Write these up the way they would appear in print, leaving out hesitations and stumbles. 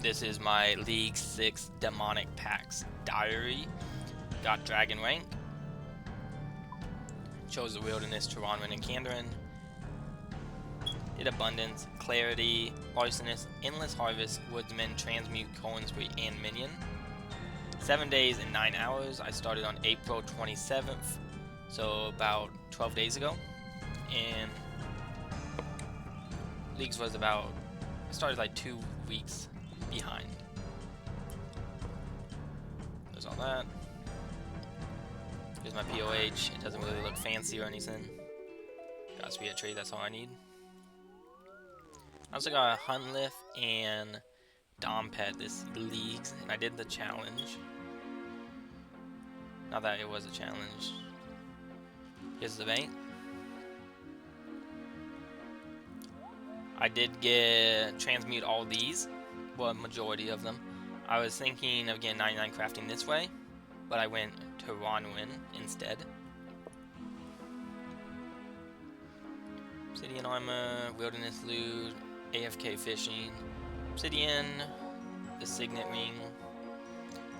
This is my League 6 Demonic Pacts diary. Got Dragon rank. Chose the Wilderness, Tyranwen, and Kandarin. Did Abundance, Clarity, Arsonist, Endless Harvest, Woodsman, Transmute, Colon Spree, and Minion. 7 days and 9 hours. I started on April 27th, so about 12 days ago. And Leagues was about, I started like 2 weeks behind. There's all that. Here's my POH. It doesn't really look fancy or anything. Got a speed tree, that's all I need. I also got a Huntlith and Dom Pet this Leagues, and I did the challenge. Not that it was a challenge. Here's the bank. I did get transmute all these, well, majority of them. I was thinking of getting 99 crafting this way, but I went to Ronwin instead. Obsidian armor, wilderness loot, AFK fishing, obsidian, the signet ring,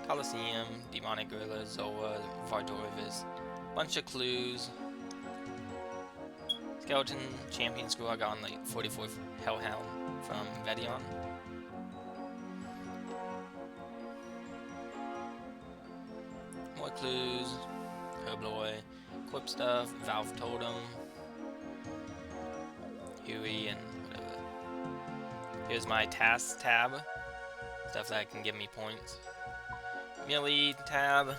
Colosseum, demonic gorilla, Zoa, Vardorvis, bunch of clues. Skeleton, champion school, I got on like 44th Hellhound from Vedion. More clues, Herbloy, equip stuff, Valve Totem, Huey, and whatever. Here's my tasks tab, stuff that can give me points. Melee tab,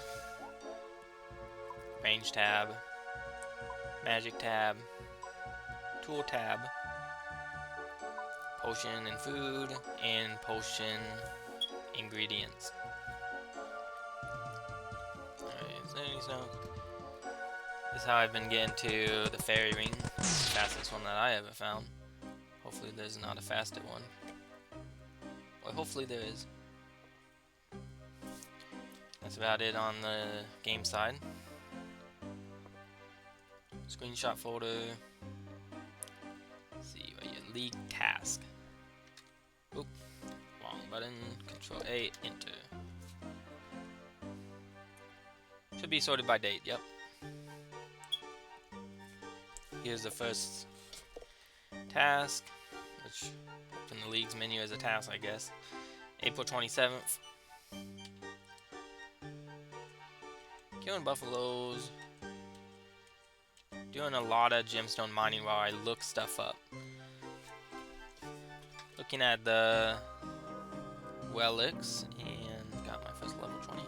range tab, magic tab, tool tab, potion and food, and potion ingredients. Alright, so this is how I've been getting to the fairy ring. It's the fastest one that I ever found. Hopefully there's not a faster one. Or hopefully there is. That's about it on the game side. Screenshot folder. Let's see, right here, league task. Oop, wrong button. Control A, enter. Should be sorted by date, yep. Here's the first task, which open the league's menu as a task, I guess. April 27th. Killing buffaloes. Doing a lot of gemstone mining while I look stuff up. Looking at the relics and got my first level 20.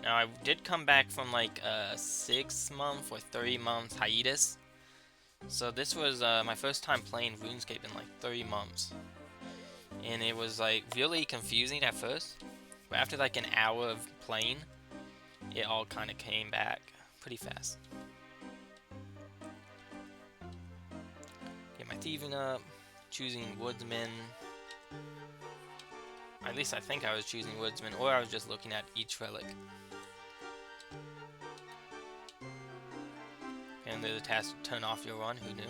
Now I did come back from like a 6-month or 3-month hiatus. So this was my first time playing RuneScape in like 3 months. And it was like really confusing at first, but after like an hour of playing, it all kind of came back pretty fast. Get my thieving up, choosing woodsman. At least I think I was choosing woodsman, or I was just looking at each relic. And there's a task to turn off your run, who knew?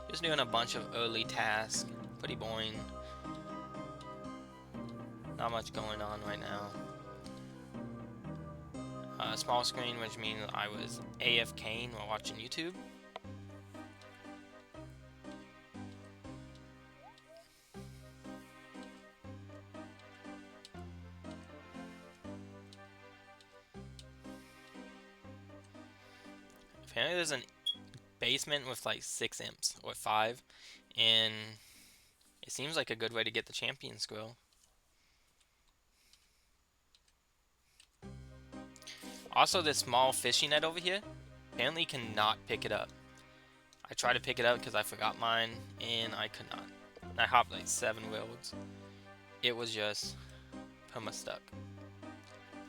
Just doing a bunch of early tasks, pretty boring. Not much going on right now. Small screen, which means I was AFKing while watching YouTube. Apparently there's an basement with like 6 imps, or 5, and it seems like a good way to get the champion scroll. Also, this small fishing net over here, apparently cannot pick it up. I tried to pick it up because I forgot mine, and I could not. I hopped like 7 worlds. It was just perma stuck.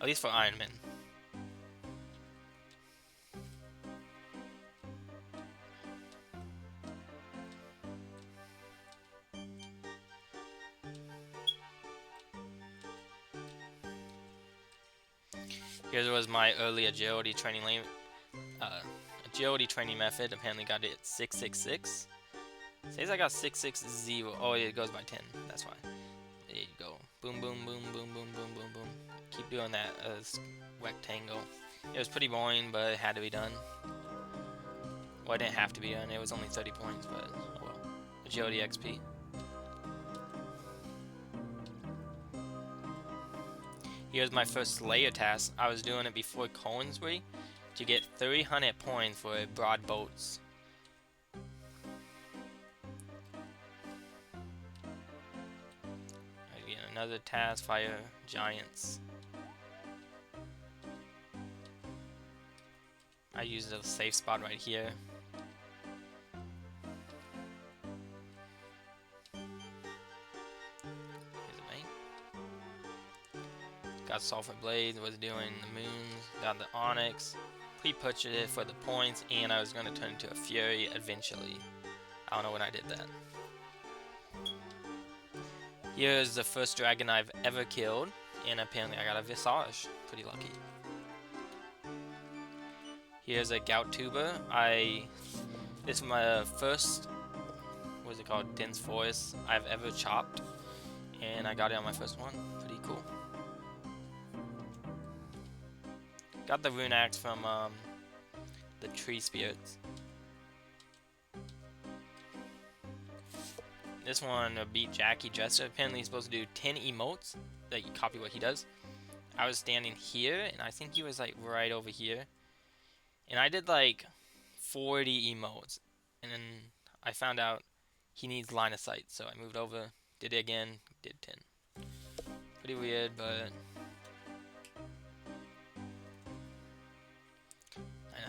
At least for Iron Man. Here was my early agility training method. Apparently got it at 666. Says I got 660. Oh, it goes by 10. That's why. There you go. Boom, boom, boom, boom, boom, boom, boom, boom. Keep doing that rectangle. It was pretty boring, but it had to be done. Well, it didn't have to be done. It was only 30 points, but oh well. Agility XP. Here's my first Slayer task. I was doing it before Coinsbury to get 300 points for broad boats. Again, another task, fire giants. I used a safe spot right here. Got Sulfur Blades, was doing the moons, got the Onyx, pre-purchased it for the points, and I was going to turn into a Fury eventually. I don't know when I did that. Here's the first dragon I've ever killed, and apparently I got a Visage. Pretty lucky. Here's a Gout Tuber. This is my first, what is it called, dense forest I've ever chopped, and I got it on my first one. Pretty cool. Got the rune axe from the tree spirits. This one beat Jackie Jester. Apparently he's supposed to do 10 emotes that you copy what he does. I was standing here, and I think he was like right over here. And I did like 40 emotes, and then I found out he needs line of sight, so I moved over, did it again, did 10. Pretty weird, but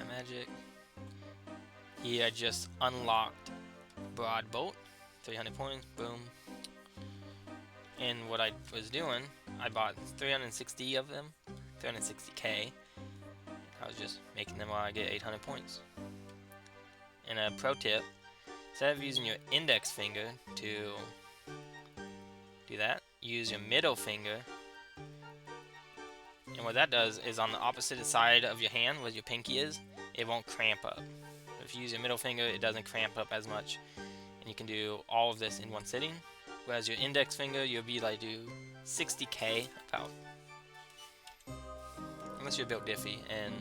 magic. He had just unlocked Broad Bolt, 300 points, boom. And what I was doing, I bought 360 of them, 360k. I was just making them while I get 800 points. And a pro tip, instead of using your index finger to do that, use your middle finger. And what that does is on the opposite side of your hand, where your pinky is, it won't cramp up. If you use your middle finger, it doesn't cramp up as much. And you can do all of this in one sitting. Whereas your index finger, you'll be like do 60k about. Unless you're built diffy and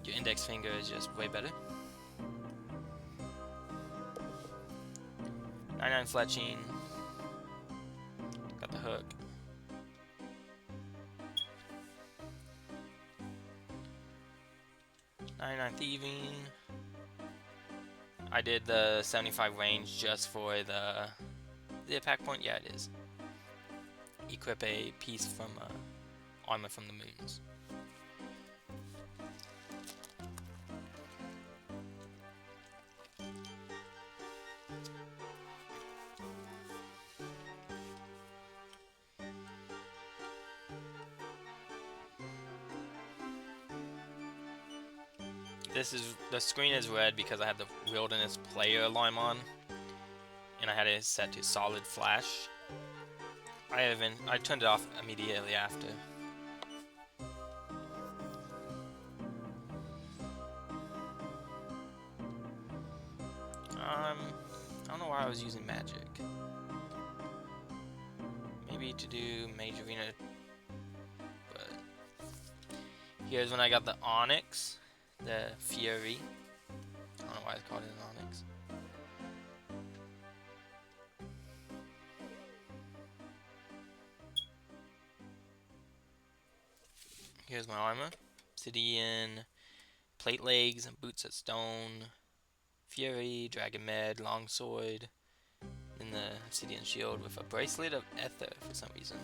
your index finger is just way better. 99 fletching. Got the hook. Thieving. I did the 75 range just for the attack point. Yeah, it is. Equip a piece from armor from the moons. The screen is red because I had the Wilderness player alarm on, and I had it set to solid flash. I turned it off immediately after. I don't know why I was using magic. Maybe to do Mage Arena, but here's when I got the Onyx. The Fury. I don't know why it's called an Onyx. Here's my armor. Obsidian, plate legs, and boots of stone. Fury, dragon med, longsword. And the obsidian shield with a bracelet of ether for some reason.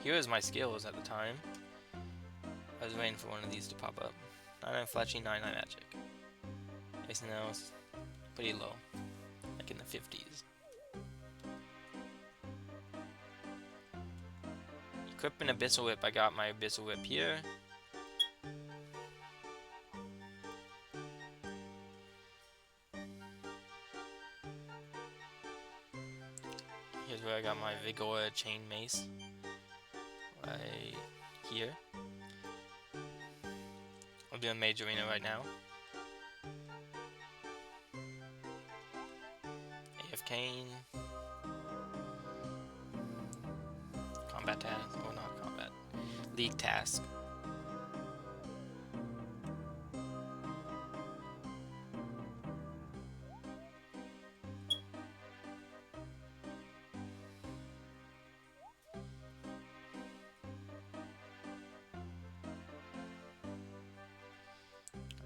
Here is my skills at the time. I was waiting for one of these to pop up. 99 fletching, 99 magic. Everything else, pretty low. Like in the 50s. Equipping Abyssal Whip, I got my Abyssal Whip here. Here's where I got my Vigor Chain Mace. right here. We're doing Mage Arena right now. AF Kane. Combat task, or not combat. League task.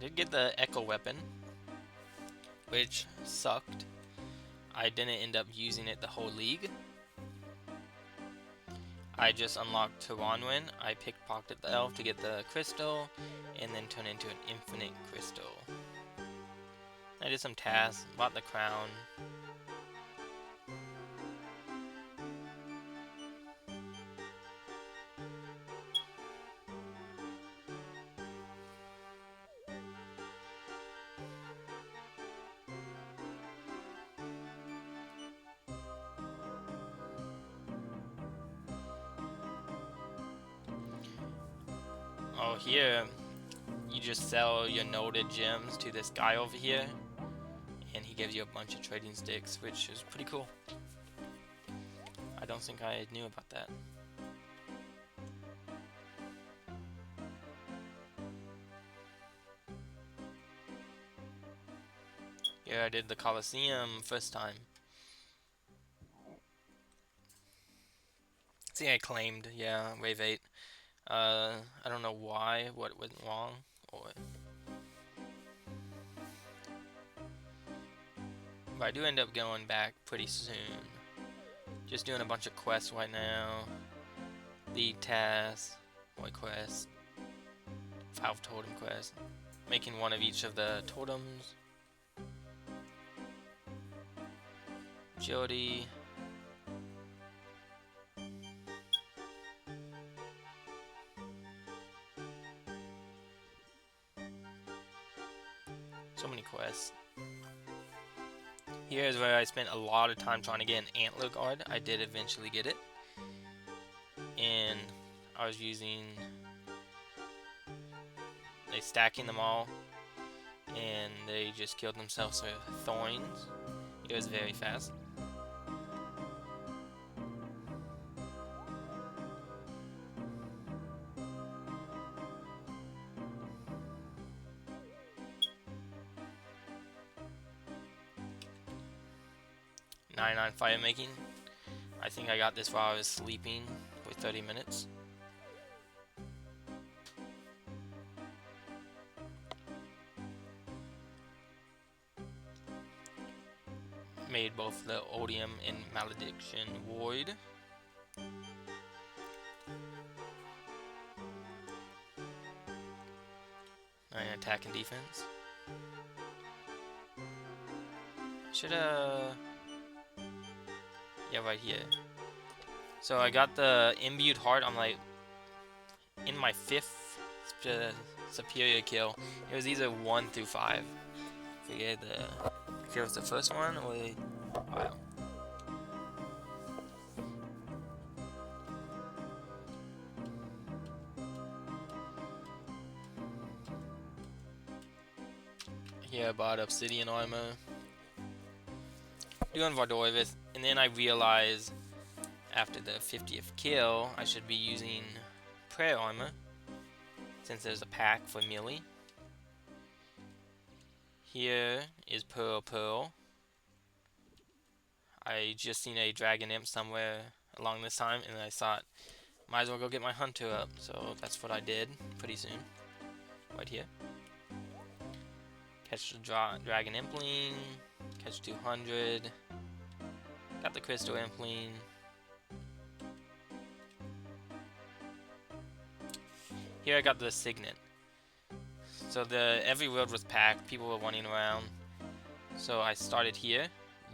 Did get the Echo weapon, which sucked. I didn't end up using it the whole league. I just unlocked Taronwyn. I pickpocketed the elf to get the crystal, and then turned into an infinite crystal. I did some tasks, bought the crown. Oh, here, you just sell your noted gems to this guy over here, and he gives you a bunch of trading sticks, which is pretty cool. I don't think I knew about that. Yeah, I did the Colosseum first time. See, I claimed, yeah, wave 8. I don't know why, what went wrong, or... But I do end up going back pretty soon. Just doing a bunch of quests right now. Lead tasks, more quests, 5 totem quests. Making one of each of the totems. Agility. So many quests. Here is where I spent a lot of time trying to get an antler guard. I did eventually get it. And I was using... They stacking them all. And they just killed themselves with thorns. It was very fast. Fire making. I think I got this while I was sleeping for 30 minutes. Made both the Odium and Malediction Void. Alright, attack and defense. Yeah, right here. So I got the Imbued Heart. I'm like in my 5th superior kill. It was either 1 through 5. Forget if it was the first one or the... Wow. Here I bought obsidian armor. Doing Vardorvis, and then I realized after the 50th kill I should be using prayer armor since there's a pack for melee. Here is Pearl. I just seen a dragon imp somewhere along this time, and I thought might as well go get my hunter up, so that's what I did pretty soon. Right here. Catch the dragon impling, catch 200. Got the crystal impling. Here I got the signet. So every world was packed, people were running around. So I started here,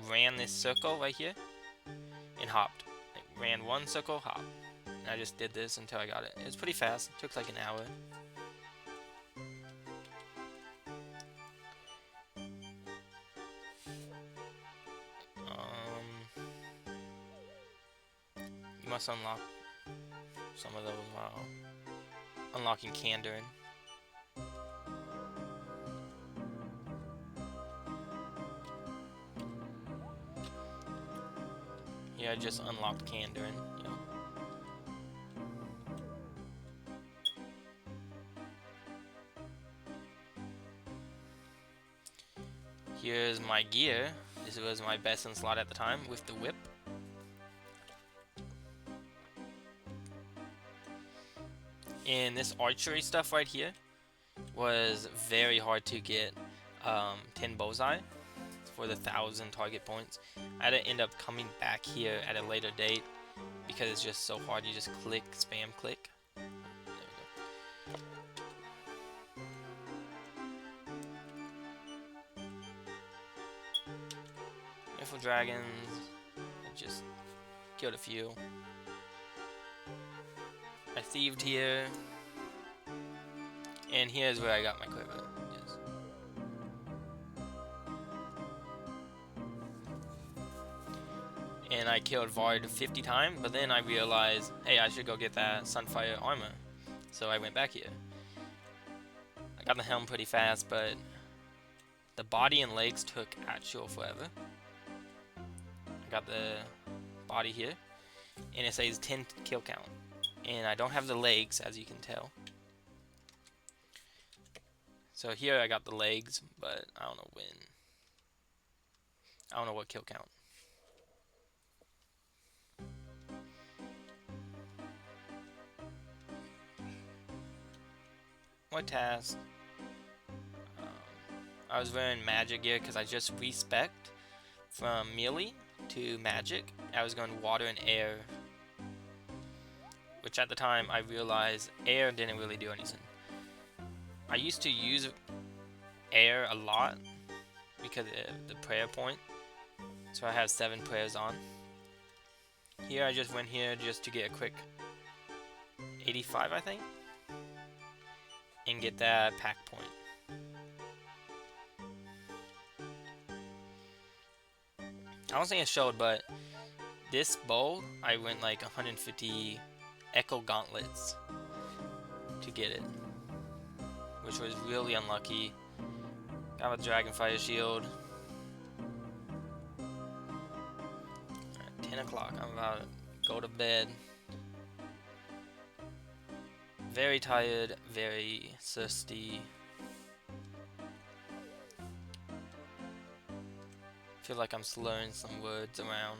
ran this circle right here, and hopped. Like, ran one circle, hop. And I just did this until I got it. It was pretty fast, it took like an hour. You must unlock some of those while unlocking Kandarin. Yeah, I just unlocked Kandarin. Yep. Here's my gear. This was my best in slot at the time with the whip. And this archery stuff right here was very hard to get 10 bullseye for the 1,000 target points. I had to end up coming back here at a later date because it's just so hard. You just click, spam click. There we go. Rifle dragons. I just killed a few. I thieved here. And here's where I got my quiver. Yes. And I killed Vard 50 times, but then I realized, hey, I should go get that Sunfire armor. So I went back here. I got the helm pretty fast, but the body and legs took actual forever. I got the body here, and it says 10 kill count. And I don't have the legs, as you can tell. So here I got the legs, but I don't know when. I don't know what kill count. What task? I was wearing magic gear because I just respec from melee to magic. I was going water and air, which at the time I realized air didn't really do anything. I used to use air a lot because of the prayer point, so I have 7 prayers on. Here I just went here just to get a quick 85, I think, and get that Pact point. I don't think it showed, but this bow, I went like 150 Echo Gauntlets to get it, which was really unlucky. Got a Dragonfire Shield. Alright, 10 o'clock, I'm about to go to bed. Very tired, very thirsty. Feel like I'm slurring some words around.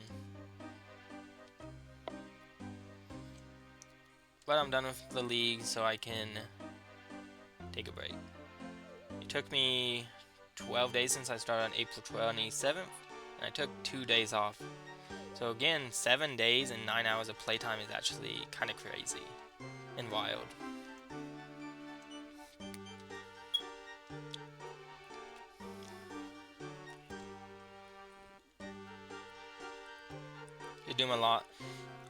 But I'm done with the league, so I can take a break. It took me 12 days since I started on April 27th, and I took 2 days off. So again, 7 days and 9 hours of playtime is actually kind of crazy and wild. You're doing a lot.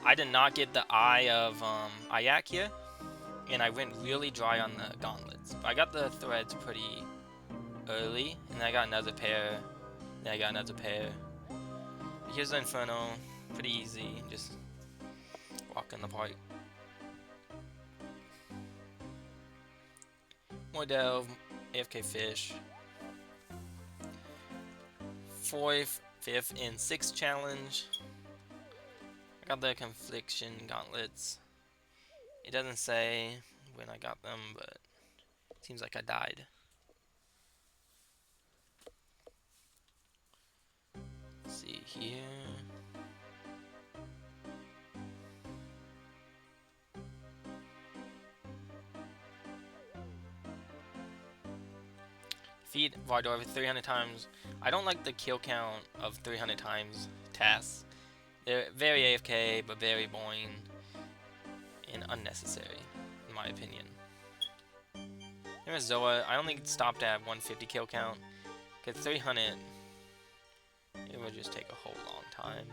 I did not get the eye of Ayak here, and I went really dry on the gauntlets. But I got the threads pretty early, and I got another pair. Then I got another pair. Here's the Inferno, pretty easy, just walk in the park. More delve, AFK fish. 4th, 5th, and 6th challenge. I got the Confliction gauntlets. It doesn't say when I got them, but it seems like I died. Let's see here. Feed Vardor 300 times. I don't like the kill count of 300 times tasks. They're very AFK, but very boring and unnecessary, in my opinion. There's Zoa. I only stopped at 150 kill count, because 300, it would just take a whole long time.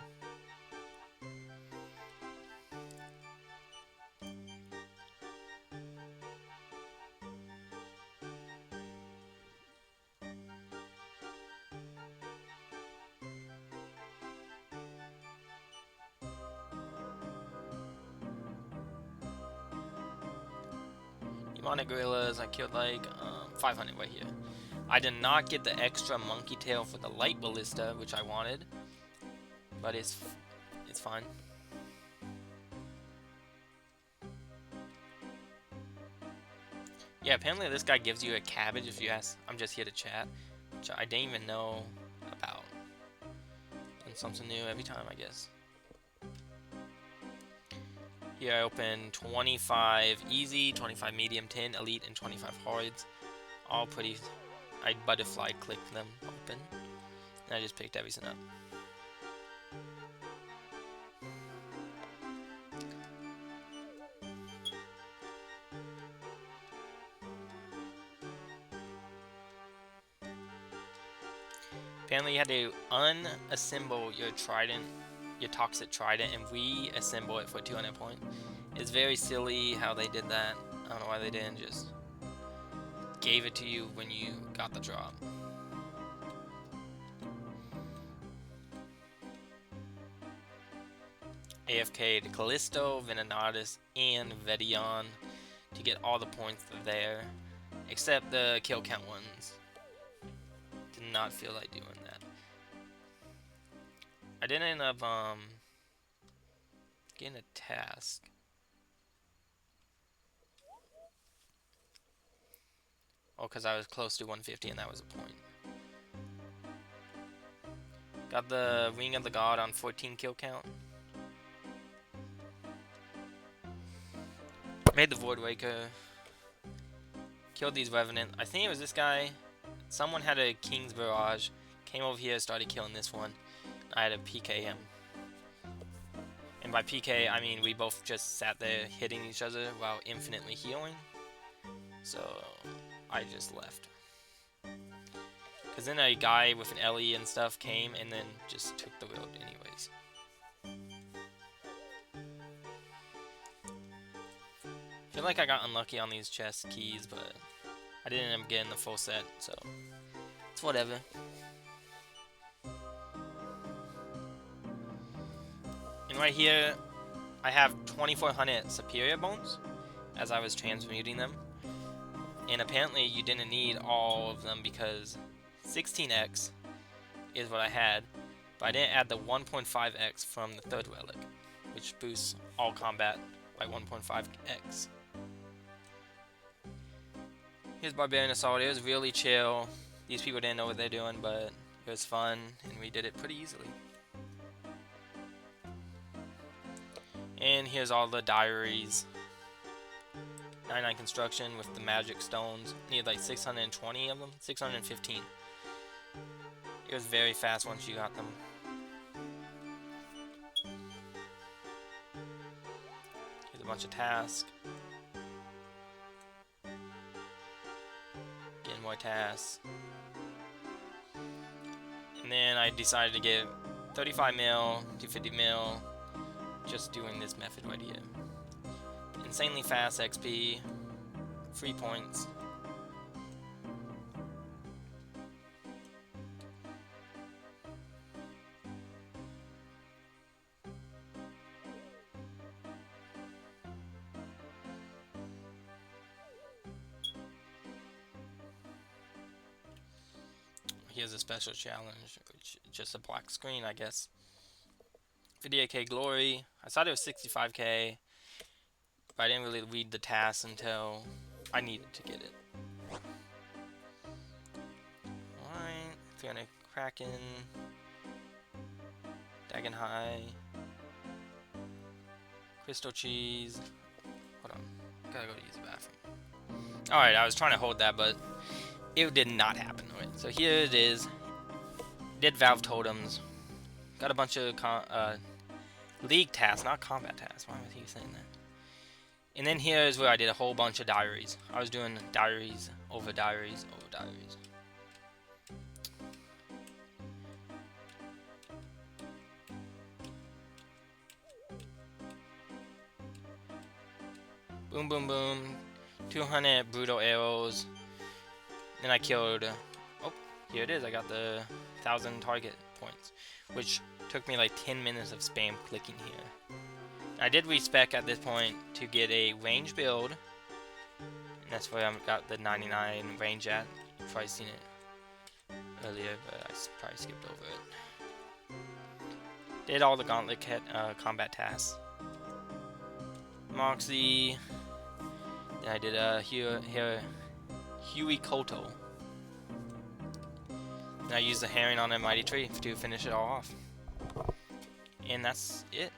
demonic gorillas. I killed like 500 right here. I did not get the extra monkey tail for the light ballista, which I wanted, but it's fine. Yeah, apparently this guy gives you a cabbage if you ask. I'm just here to chat, which I didn't even know about. And something new every time, I guess. Here I open 25 easy, 25 medium, 10 elite, and 25 hards. All pretty. I butterfly clicked them open, and I just picked everything up. Apparently you had to unassemble your trident, your toxic trident, and reassemble it for 200 points. It's very silly how they did that. I don't know why they didn't just gave it to you when you got the drop. AFK to Callisto, Venenatus, and Vedion to get all the points there, except the kill count ones. Did not feel like doing that. I did end up getting a task. Oh, because I was close to 150 and that was a point. Got the Ring of the God on 14 kill count. Made the Void Waker. Killed these Revenant. I think it was this guy. Someone had a King's Barrage. Came over here, started killing this one. I had to PK him. And by PK, I mean we both just sat there hitting each other while infinitely healing. So I just left. Because then a guy with an LE and stuff came and then just took the road anyways. I feel like I got unlucky on these chest keys, but I didn't end up getting the full set, so it's whatever. And right here, I have 2400 Superior Bones, as I was transmuting them. And apparently you didn't need all of them because 16x is what I had, but I didn't add the 1.5x from the third relic, which boosts all combat by 1.5x. Here's Barbarian Assault. It was really chill. These people didn't know what they're doing, but it was fun, and we did it pretty easily. And here's all the diaries. 99 construction with the magic stones. Need like 620 of them, 615. It was very fast once you got them. Here's a bunch of tasks. Getting more tasks. And then I decided to get 35 mil, 250 mil, just doing this method right here. Insanely fast XP, free points. Here's a special challenge, which is just a black screen, I guess. 58k glory. I thought it was 65k, but I didn't really read the tasks until I needed to get it. Alright, 300 Kraken, Dagon High, Crystal Cheese. Hold on, gotta go use the bathroom. Alright, I was trying to hold that, but it did not happen. Right, so here it is. Did Valve Totems. Got a bunch of league tasks, not combat tasks. Why was he saying that? And then here is where I did a whole bunch of diaries. I was doing diaries over diaries over diaries. Boom, boom, boom. 200 brutal arrows. Then I killed. Oh, here it is. I got the 1000 target points, which took me like 10 minutes of spam clicking here. I did respec at this point to get a range build, That's where I got the 99 range at. You've probably seen it earlier, but I probably skipped over it. Did all the gauntlet combat tasks. Moxie. Then I did Huey Koto. And I used the herring on a mighty tree to finish it all off. And that's it.